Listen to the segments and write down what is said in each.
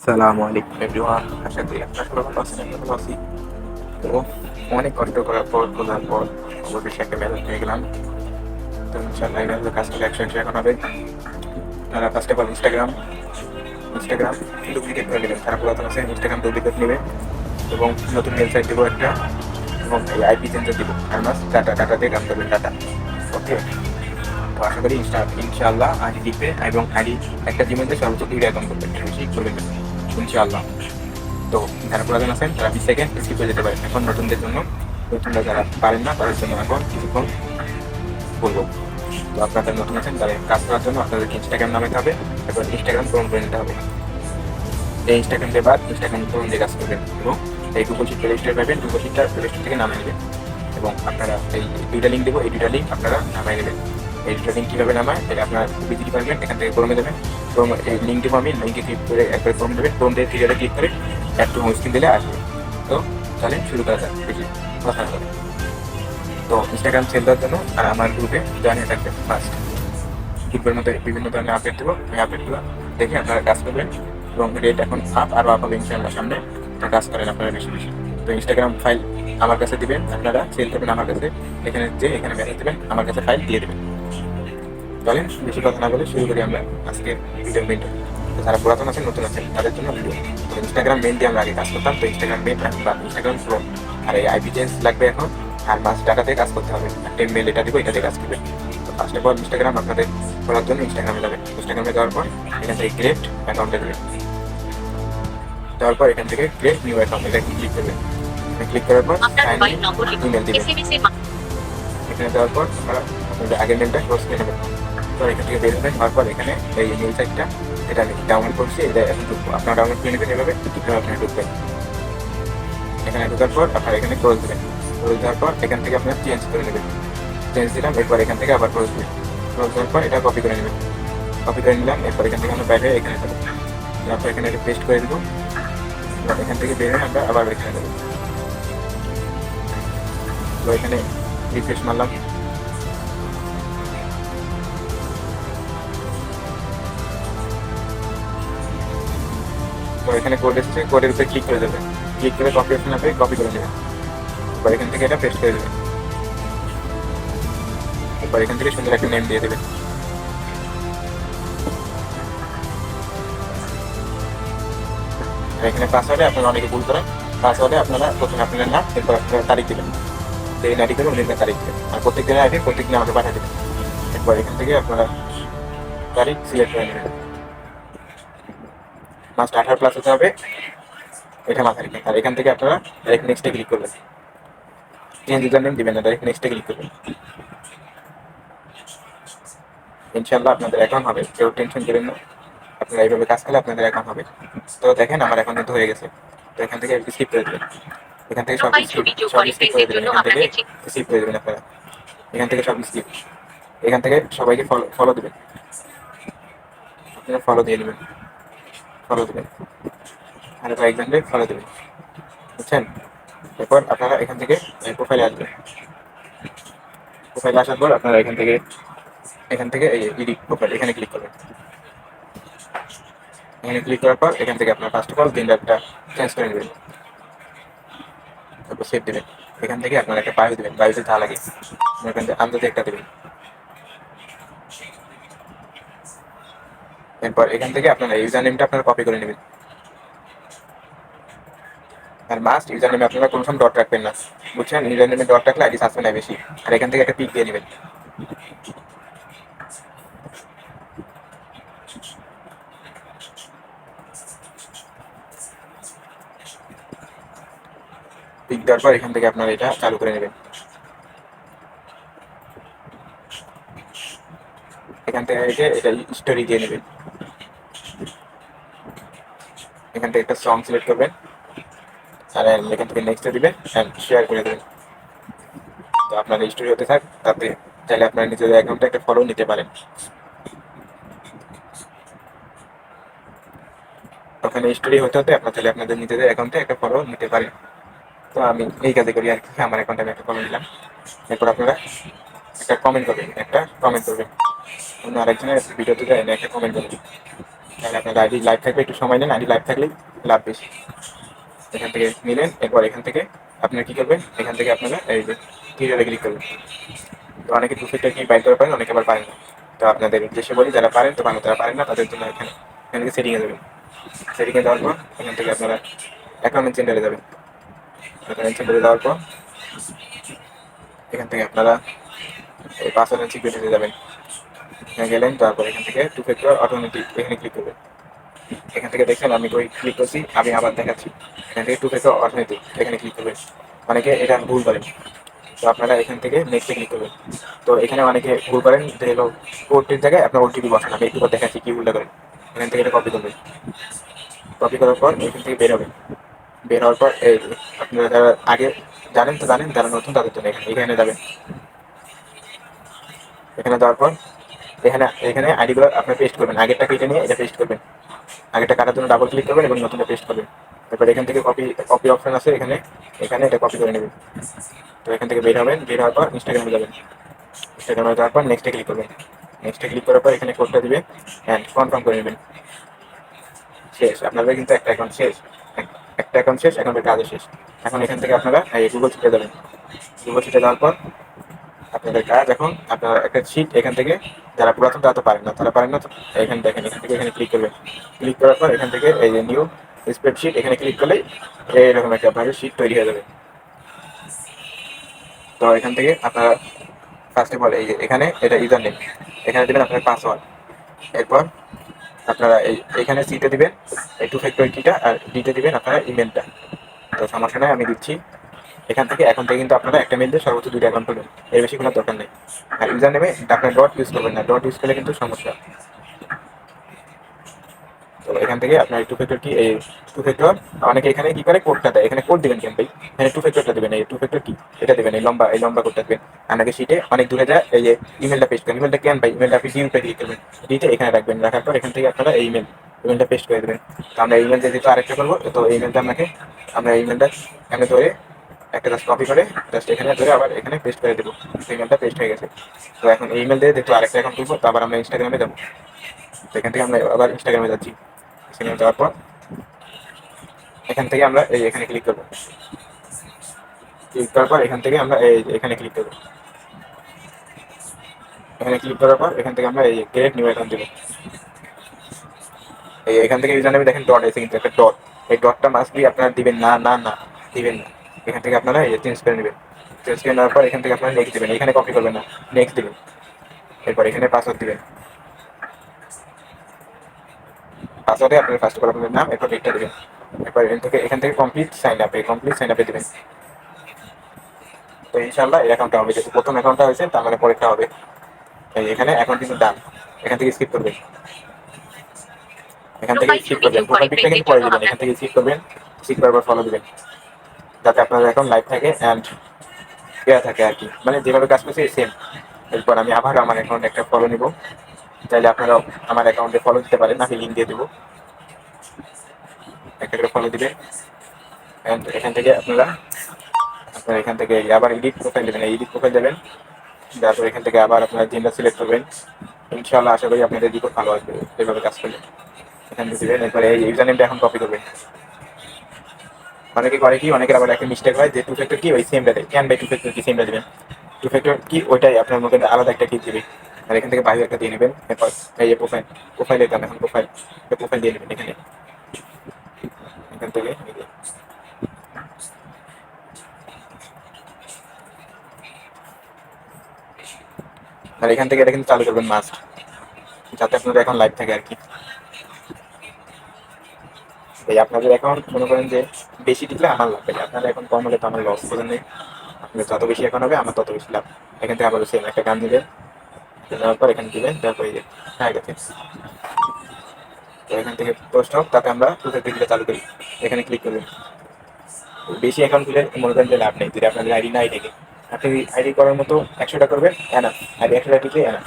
সালামু আলাইকুম এভরিওয়ান। আশা করি আপনারা সবাই ভালো আছেন। আমি ভালো আছি। তো অনেক কষ্ট করার পর খোঁজার পর অবশেষে একটা মেসেজ পেয়ে গেলাম। তো ইনশাআল্লাহ এই মেসেজের কাজ করলে 100 এখন হবে। তারা first of all Instagram duplicate করে নেবেন। যারা পুরাতন আছে ইনস্টাগ্রাম ডুপ্লিকেট নেবে এবং নতুন মেল সাইট দেবো একটা, এবং এই আইপি চেঞ্জার দিব। আর মাস ডাটা দিয়ে কাজ করবেন, ডাটা। ওকে, তো আশা করি ইনশাআল্লাহ আইডি দিবে এবং আইডি একটা জিমেলে সর্বোচ্চ 2টা অ্যাকাউন্ট করবেন, বেশি করবেন না ইনশাআল্লাহ। তো যারা পুরাতন আছেন তারা 20 সেকেন্ড স্কিপ করে যেতে পারেন। এখন নতুনদের জন্য, নতুনরা যারা পারেন না তাদের জন্য এখন কিছুক্ষণ বলবো। তো আপনারা নতুন আছেন তাদের কাজ করার জন্য আপনাদেরকে ইনস্টাগ্রাম নামাতে হবে, তারপর ইনস্টাগ্রাম পূরণ করে নিতে হবে। এই ইনস্টাগ্রাম দিয়ে বাদ ইনস্টাগ্রাম পূরণ দিয়ে কাজ করবেন এবং এই গুগল শিট প্লে স্টোরে পাবেন। গুগল শিটটা প্লে স্টোর থেকে নামিয়ে নেবেন এবং আপনারা এই 2টা লিঙ্ক দেবো, এই 2টা লিঙ্ক আপনারা নামাই নেবেন। এই 2টা লিঙ্ক কীভাবে নামায় এটা আপনারা বিজিটি পারবেন, এখান থেকে ক্রমে দেবেন। ক্রম এই লিঙ্ক দেবো আমি, লিঙ্কে ক্লিক করে একবার ক্রম দেবেন, ক্রম দিয়ে থ্রি ক্লিক করে একটু হোম স্ক্রিন দিলে আসবে। তো তাহলে শুরু করা যাক, বেশি কথা না বলে। তো ইনস্টাগ্রাম সেল দেওয়ার জন্য আর আমার গ্রুপে জয়েন হয়ে থাকবেন ফার্স্ট। গ্রুপের মধ্যে বিভিন্ন ধরনের আপডেট দেবো, এই আপডেটগুলো দেখে আপনারা কাজ করবেন এবং রেট এখন আরও আপ হবে ইনশাআল্লাহ সামনে। তো কাজ করেন আপনারা বেশি বেশি। তো ইনস্টাগ্রাম ফাইল আমার কাছে দিবেন, আপনারা সেল করবেন আমার কাছে। এখানে মেসেজ দেবেন, আমার কাছে ফাইল দিয়ে দেবেন। চলেন বেশি কথা না বলে শুরু করি আমরা আজকে ভিডিও মেনটা। তো যারা পুরাতন আছেন নতুন আছেন তাদের জন্য ভিডিও। তো ইনস্টাগ্রাম মেন দিয়ে আমরা আগে কাজ করতাম, তো ইনস্টাগ্রাম মেন বা ইনস্টাগ্রাম প্রো আর এই আইপি চেঞ্জ লাগবে এখন। আর মাস ডাটাতে কাজ করতে হবে, একটা মেল এটা দিব, এটাতে কাজ করবে। তো ফার্স্ট অফ অল ইনস্টাগ্রাম আপনাদের খোলার জন্য ইনস্টাগ্রামে যাবেন। ইনস্টাগ্রামে যাওয়ার পর এখান থেকে ক্রিয়েট অ্যাকাউন্টে দেবেন। যাওয়ার পর এখান থেকে ক্রিয়েট নিউ অ্যাকাউন্ট এটা ক্লিক করবেন। ক্লিক করার পর সাইন ইন ইমেল দিবেন। এখানে দেওয়ার পর আপনারা আপনাদের আগের মেলটা ক্লোজ করে নেবেন। তো এখান থেকে বের হবেন, হওয়ার পর এখানে এই মেল সাইটটা এটা আমি ডাউনলোড করছি, এটা এখন ঢুকবো। আপনারা ডাউনলোড করে নেবেন এভাবে, আপনারা ঢুকবেন। এখানে ঢোকার পর আপনারা এখানে ক্লোজ দেবেন। ক্লোজ দেওয়ার পর এখান থেকে আপনারা চেঞ্জ করে নেবেন। চেঞ্জ দিলাম, এরপর এখান থেকে আবার ক্লোজ দেবেন। ক্লোজ দেওয়ার পর এটা কপি করে নেবেন। কপি করে নিলাম, এরপর এখান থেকে আমরা বাইরে এখানে যাবো। তারপর এখানে এটা পেস্ট করে দেবো। এখান থেকে বের হয়ে আমরা আবার এখানে যাবো। তো এখানে রিফ্রেশ মারলাম। তো এখানে কোড এসেছে, কোডের উপরে ক্লিক করে দেবেন। ক্লিক করে কপি অপশন আপনি কপি করে নেবেন। এবার এখান থেকে এটা পেস্ট করে দেবেন। এবার এখান থেকে সুন্দর একটা নেম দিয়ে দেবেন। এখানে পাসওয়ার্ডে আপনারা অনেকে ভুল করেন। পাসওয়ার্ডে আপনারা প্রথমে আপনার নাম, এরপর আপনারা তারিখ দেবেন। সেই আইডি করে অনেক তারিখ দেবেন, আর প্রত্যেক দিনের আইডি প্রত্যেক দিন আমাকে পাঠিয়ে দেবেন। এরপর এখান থেকে আপনারা তারিখ সিলেক্ট করে নেবেন। মাস্ট 18+ হতে হবে, এটা মাথায় রাখবেন। আর এখান থেকে আপনারা ডাইরেক্ট নেক্সটে ক্লিক করবেন। চেঞ্জ ইউজার নেম দিবেন না, ডাইরেক্ট নেক্সটে ক্লিক করবেন। ইনশাআল্লাহ আপনাদের অ্যাকাউন্ট হবে, কেউ টেনশন করবেন না। আপনারা এইভাবে কাজ করলে আপনাদের অ্যাকাউন্ট হবে। তো দেখেন আমার অ্যাকাউন্ট কিন্তু হয়ে গেছে। তো এখান থেকে স্কিপ করে দেবেন। এখান থেকে সব স্কিপ করে দেবেন। এখান থেকে স্কিপ করে দেবেন আপনারা। এখান থেকে সব স্কিপ। এখান থেকে সবাইকে ফলো দেবেন। আপনারা ফলো দিয়ে দেবেন, ফলো দেবেন। আর কয়েকজনকে ফলো দেবেন, বুঝছেন? এরপর আপনারা এখান থেকে প্রোফাইলে আসবেন। প্রোফাইলে আসার পর আপনারা এখান থেকে এই এডিট প্রোফাইল এখানে ক্লিক করবেন। এখানে ক্লিক করার পর এখান থেকে আপনার ফার্স্ট অফ অল জেন্ডারটা চেঞ্জ করে নেবেন, তারপর সেভ দেবেন। এখান থেকে আপনার একটা বায়ো দেবেন, বায়োতে যা লাগে এখান থেকে আন্তর্জাতিক একটা দেবেন। এরপর এখান থেকে আপনারা ইউজার নেমটা আপনারা কপি করে নেবেন। আর মাস্ট ইউজার নেমে আপনারা কোনো সময় ডট রাখবেন না, বুঝছেন? ইউজার নেমে ডট রাখলে আইডি সাসপেন্ড হয় বেশি। আর এখান থেকে একটা পিক দিয়ে নেবেন। পিক দেওয়ার পর এখান থেকে আপনারা এটা চালু করে নেবেন। এখান থেকে এটা স্টোরি দিয়ে নেবেন। এখান থেকে একটা সং সিলেক্ট করবেন, আর এখান থেকে নেক্সটে দিবেন অ্যান্ড শেয়ার করে দেবেন। তো আপনার স্টোরি হতে থাক, তাতে চাইলে আপনার নিজেদের অ্যাকাউন্টে একটা ফলো নিতে পারেন। ওখানে স্টোরি হতে হতে আপনার চাইলে আপনাদের নিজেদের অ্যাকাউন্টে একটা ফলো নিতে পারেন। তো আমি এই কাজে করি আর কি, আমার অ্যাকাউন্টে আমি একটা ফলো নিলাম। এরপর আপনারা একটা কমেন্ট করবেন, অন্য আরেকজনের ভিডিওতে যায় না, একটা কমেন্ট করবেন। তাহলে আপনার আইডি লাইভ থাকবে, একটু সময় নেন, আইডি লাইভ থাকলেই লাভ বেশি। এখান থেকে নিলেন, এরপর এখান থেকে আপনারা কি করবেন, এখান থেকে আপনারা এই যে থ্রি ক্লিক করবেন। তো অনেকে টু ফ্যাক্টর কি বাইর করে পারেন, অনেকে আবার পারেন না। তো আপনাদের উদ্দেশ্যে বলি, যারা পারেন তো ভালো, যারা পারেন না তাদের জন্য এখানে এখান থেকে সেটিংয়ে যাবেন। সেটিংয়ে যাওয়ার পর এখান থেকে আপনারা অ্যাকাউন্ট সেন্টারে যাবেন। অ্যাকাউন্ট সেন্টারে যাওয়ার পর এখান থেকে আপনারা এই পাসওয়ার্ড অ্যান্ড সিকিউরিটিতে যাবেন। এখানে গেলেন, তারপর এখান থেকে টু ফ্যাক্টর অটোমেটিক এখানে ক্লিক করবেন। এখান থেকে দেখছেন আমি ওই ক্লিক করছি, আমি আবার দেখাচ্ছি। এখান থেকে টু ফ্যাক্টর অটোমেটিক এখানে ক্লিক করবেন। অনেকে এটা ভুল করেন, তো আপনারা এখান থেকে নেক্সটে ক্লিক করবেন। তো এখানে অনেকে ভুল করেন যে হলো ওটির জায়গায় আপনার ওটিপি বসান, আমি একটু দেখাচ্ছি কি ভুলটা করেন। এখান থেকে এটা কপি করবেন। কপি করার পর এখান থেকে বের হবেন। বের হওয়ার পর এই আপনারা যারা আগে জানেন তো জানেন, যারা নতুন তাদের জন্য এখানে যাবেন। এখানে যাওয়ার পর এখানে এখানে আইডিগুলো আপনার পেস্ট করবেন, আগেরটা কেটে নিয়ে এটা পেস্ট করবেন। আগেরটা কাটার জন্য ডাবল ক্লিক করবেন এবং নতুনটা পেস্ট করবেন। তারপর এখান থেকে কপি কপি অপশন আছে, এখানে এখানে এটা কপি করে নেবেন। তো এখান থেকে বের হবেন, বের হওয়ার পর ইনস্টাগ্রামে যাবেন। ইনস্টাগ্রামে যাওয়ার পর নেক্সটে ক্লিক করবেন। নেক্সটে ক্লিক করার পর এখানে কোডটা দিবেন অ্যান্ড কনফার্ম করে নেবেন। শেষ, আপনাদের কিন্তু একটা অ্যাকাউন্ট শেষ, একটা অ্যাকাউন্ট শেষ, অ্যাকাউন্টের কাজও শেষ। এখন এখান থেকে আপনারা এই গুগল শিটে যাবেন। গুগল শিটে যাওয়ার পর আপনাদের কাজ, এখন আপনারা একটা শিট এখান থেকে, যারা পুরাতন তারা তো পারেন না, তারা পারেন না তো এখানে দেখেন, এখান থেকে এখানে ক্লিক করবেন। ক্লিক করার পর এখান থেকে এই যে নিউ স্প্রেডশিট এখানে ক্লিক করলেই এইরকম একটা আপনাদের শিট তৈরি হয়ে যাবে। তো এখান থেকে আপনারা ফার্স্ট অফ অল এই যে এখানে এটা ইউজার নেম, এখানে দেবেন আপনার পাসওয়ার্ড। এরপর আপনারা এইখানে সিতে দিবেন এই টু ফ্যাক্টর কিটা, আর ডিতে দিবেন আপনারা ইমেলটা। তো সমস্যা নয়, আমি দিচ্ছি। এখান থেকে এখন থেকে কিন্তু আপনারা একটা মেল দিয়ে সর্বোচ্চ 2টা অ্যাকাউন্ট করবেন, এর বেশি কোনো দরকার নেই। আর ইউজার নেমে আপনার ডট ইউজ করবেন না, ডট ইউজ করলে কিন্তু সমস্যা। তো এখান থেকে আপনার টু ফ্যাক্টর কি, এই টু ফ্যাক্টর অনেকে এখানে কি করে কোডটা দেয়, এখানে কোড দিবেন কেন ভাই, এখানে টু ফ্যাক্টরটা দিবেন, এই টু ফ্যাক্টর কি এটা দিবেন, এই লম্বা কোডটা দিবেন। আপনাকে শিটে অনেক দূরে যায়, এই যে ইমেলটা পেস্ট করেন, ইমেলটা কেন ভাই, ইমেলটা আপনি ডিউটা দিয়ে করবেন, ডিতে এখানে রাখবেন, রাখার পর এখান থেকে আপনারা এই ইমেলটা পেস্ট করে দেবেন। তো আমরা ইমেল যেহেতু আরেকটা করবো, তো ইমেলটা আমরা ইমেলটা এখানে ধরে একটা জাস্ট কপি করে জাস্ট এখানে ধরে আবার এখানে পেস্ট করে দেবো। ইমেলটা পেস্ট হয়ে গেছে। তো এখন এই ইমেল দিয়ে যেহেতু আরেকটা অ্যাকাউন্ট করবো, তো আবার আমরা ইনস্টাগ্রামে যাবো। তো এখান থেকে আমরা আবার ইনস্টাগ্রামে যাচ্ছি। সেখানে যাওয়ার পর এখান থেকে আমরা এই এখানে ক্লিক করবো। ক্লিক করার পর এখান থেকে আমরা এই এখানে ক্লিক করবো। এখানে ক্লিক করার পর এখান থেকে আমরা এই ক্রিয়েট নিউ অ্যাকাউন্ট দেবো। এই এখান থেকে ইউজার নেমে দেখেন ডট এসে, কিন্তু একটা ডট, এই ডটটা মাস্ট বি আপনারা দিবেন না, না না দিবেন না। এখান থেকে আপনারা এই চেঞ্জ করে নেবেন। চেঞ্জ করে নেওয়ার পর এখান থেকে আপনারা নেক্সট দিবেন, এখানে কপি করবেন না, নেক্সট দিবেন। এরপর এখানে পাসওয়ার্ড দিবেন। পাসওয়ার্ডে আপনার ফার্স্ট অফ আপনার নাম, এরপর ডেটটা দেবেন। এরপর এখান থেকে কমপ্লিট সাইন আপে দেবেন। তো ইনশাআল্লাহ এই অ্যাকাউন্টটা হবে, যেহেতু প্রথম অ্যাকাউন্টটা হয়েছে তার মানে পরীক্ষা হবে। এখানে অ্যাকাউন্ট কিন্তু ডান, এখান থেকে স্কিপ করবেন। এখান থেকে স্কিপ করবেন, প্রোফাইল পিকটা কিন্তু পরে দিবেন, এখান থেকে স্কিপ করবেন। স্কিপ করার পর ফলো দিবেন, যাতে আপনার অ্যাকাউন্ট লাইভ থাকে অ্যান্ড দেওয়া থাকে আর কি, মানে যেভাবে কাজ করছে সেম। এরপর আমি আবার আমার অ্যাকাউন্টে একটা ফলো নিব, চাইলে আপনারাও আমার অ্যাকাউন্টে ফলো দিতে পারেন, আমি লিঙ্ক দিয়ে দেবো। একটা করে ফলো দিবেন অ্যান্ড এখান থেকে আপনারা এখান থেকে আবার এডিট প্রোফাইল দেবেন, এডিট প্রোফাইল দেবেন। তারপর এখান থেকে আবার আপনারা জেন্ডার সিলেক্ট করবেন। ইনশাআল্লাহ আশা করি আপনাদের রিপোর্ট ভালো আসবে এভাবে কাজ করলে। এখান থেকে দিবেন, এরপরে এই ইউজার নেমটা এখন কপি করবেন। অনেকে করে কি, অনেকের আবার একটা মিস্টেক হয় যে টু ফ্যাক্টর কি ওই সেমটা দেয়, কেন ভাই টু ফ্যাক্টর কি সেমটা দেবেন, টু ফ্যাক্টর কি ওইটাই আপনার মধ্যে আলাদা একটা কি দিবে। আর এখান থেকে বাইরে একটা দিয়ে নেবেন। এরপর এই যে প্রোফাইলে যান, এখন প্রোফাইল দিয়ে নেবেন এখানে। এখান থেকে আর এখান থেকে এটা কিন্তু চালু করবেন মাস্ট, যাতে আপনাদের এখন লাইভ থাকে আর কি। এই আপনাদের অ্যাকাউন্ট মনে করেন যে বেশি টিকলে আমার লাভ, আপনাদের এখন কম হলে তো আমার লস, বোঝেন নেই। আপনার যত বেশি অ্যাকাউন্ট হবে আমার তত বেশি লাভ। এখান থেকে আবার সেম একটা গান দিবেন, দেওয়ার পর এখানে দিবেন, তারপর এই যে হয়ে গেছে। তো এখান থেকে পোস্ট হোক, তাতে আমরা দিকটা চালু করি। এখানে ক্লিক করবেন। বেশি অ্যাকাউন্ট খুলে মনে করেন যে লাভ নেই, যদি আপনাদের আইডি নাই থেকে আপনি আইডি করার মতো 100টা করবেন এনা, আর 100টা টিকলে এনা,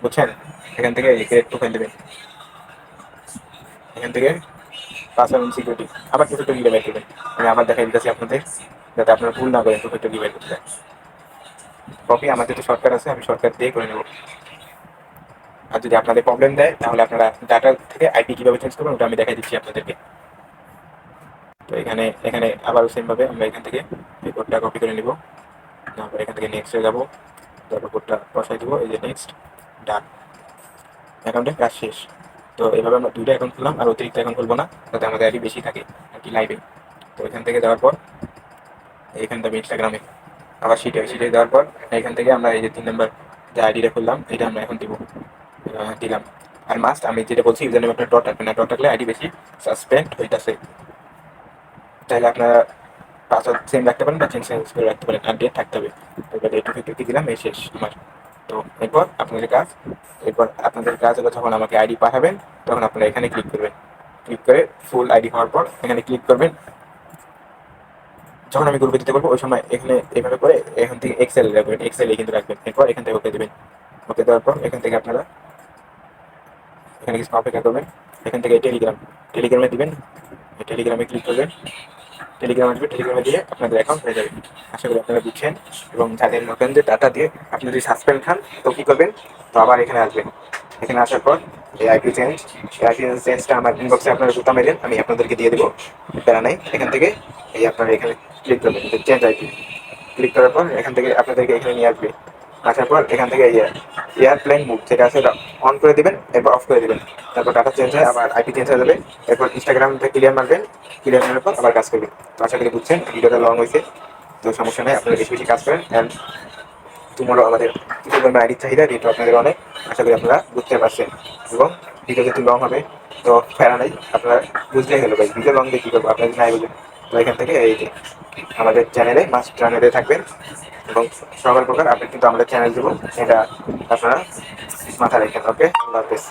বুঝছেন। এখান থেকে ক্রিয়েট প্রোফাইল দেবেন। এখান থেকে পাসওয়ার্ড সিকিউরিটি আবার টু ফ্যাক্টর ডিভাইড করবেন। আমি আবার দেখাই দিতেছি আপনাদের, যাতে আপনারা ভুল না করেন টু ফ্যাক্টর ডিভাইড করতে। কপি আমাদের তো শর্টকাট আছে, আমি শর্টকাট দিয়ে করে নেব। আর যদি আপনাদের প্রবলেম দেয় তাহলে আপনারা ডাটা থেকে আইপি কিভাবে চেঞ্জ করবেন ওটা আমি দেখাই দিচ্ছি আপনাদেরকে। তো এখানে এখানে আবারও সেমভাবে আমরা এখান থেকে এই কোডটা কপি করে নিব, তারপর এখান থেকে নেক্সটে যাবো, তারপর কোডটা বসাই দেবো, এই যে নেক্সট, ডান, অ্যাকাউন্টে কাজ শেষ। তো এইভাবে আমরা দুইটা অ্যাকাউন্ট খুললাম, আর অতিরিক্ত অ্যাকাউন্ট খুলবো না, যাতে আমাদের আইডি বেশি থাকে আর কি লাইভে। তো এখান থেকে দেওয়ার পর এখান থেকে ইনস্টাগ্রামে আবার শিটে দেওয়ার পর এখান থেকে আমরা এই যে 3 নম্বর যে আইডিটা খুললাম এটা আমরা এখন দিব, দিলাম। আর মাস্ট আমি যেটা বলছি ইউজার নেম আপনার ডট রাখবেন না, ডট রাখলে আইডি বেশি সাসপেন্ড হইতাছে। চাইলে আপনারা পাসওয়ার্ড সেম রাখতে পারেন বা চেঞ্জ করে রাখতে পারেন, আর ডেট থাকতে হবে। এবার এইটুকু একটু দিলাম, এই শেষ আমার। তো এরপর আপনাদের কাজ হলো যখন আমাকে আইডি পাঠাবেন তখন আপনারা এখানে ক্লিক করবেন, ক্লিক করে ফুল আইডি হওয়ার পর এখানে ক্লিক করবেন। যখন আমি গ্রুপে দিতে বলবো ওই সময় এখানে এভাবে করে এখান থেকে এক্সেল রাখবেন, এক্সেল কিন্তু রাখবেন। এরপর এখান থেকে ওকে দেবেন, ওকে দেওয়ার পর এখান থেকে আপনারা এখানে কিছু অপেক্ষা করবেন। এখান থেকে টেলিগ্রামে দিবেন, টেলিগ্রামে ক্লিক করবেন, টেলিগ্রাম আসবে, টেলিগ্রামে দিয়ে আপনাদের অ্যাকাউন্ট হয়ে যাবে। আশা করি আপনারা বুঝছেন। এবং যাদের নতুন যে ডাটা দিয়ে আপনি যদি সাসপেন্ড খান তো কী করবেন, তো আবার এখানে আসবেন। এখানে আসার পর এই চেঞ্জটা আমার ইনবক্সে আপনারা জুতা মেরেন, আমি আপনাদেরকে দিয়ে দেবো, প্যারা নাই। এখান থেকে এই আপনারা এখানে ক্লিক করবেন, চেঞ্জ আইপি ক্লিক করার পর এখান থেকে আপনাদেরকে এখানে নিয়ে আসবে। আসার পর এখান থেকে এয়ারপ্লেন মুড যেটা আছে ওটা অন করে দিবেন, এরপর অফ করে দিবেন। তারপর ডাটা চেঞ্জ হয়, আবার আইপি চেঞ্জ হয়ে যাবে। এরপর ইনস্টাগ্রামটা ক্লিয়ার মারবেন, ক্লিয়ার মারার পর আবার কাজ করবেন। তো আশা করি বুঝছেন, ভিডিওটা লং হয়েছে, তো সমস্যা নেই, আপনারা বেশি বেশি কাজ করেন। অ্যান্ড তোমারও আমাদের কিছু পরিমাণ আইডির চাহিদা, যেহেতু আপনাদের অনেক, আশা করি আপনারা বুঝতে পারছেন। এবং ভিডিও যেহেতু লং হবে তো ফেরা নাই, আপনারা বুঝলেই হলো ভাই, ভিডিও লং দিয়ে কী করবো আপনারা নাই বুঝলেন। তো এখান থেকে এই যে আমাদের চ্যানেলে মাস্ট চ্যানেলে থাকবেন এবং সকল প্রকার আপডেট কিন্তু আমাদের চ্যানেল দেবো, এটা আপনারা মাথায় রাখেন। ওকে, আল্লাহ হাফেজ।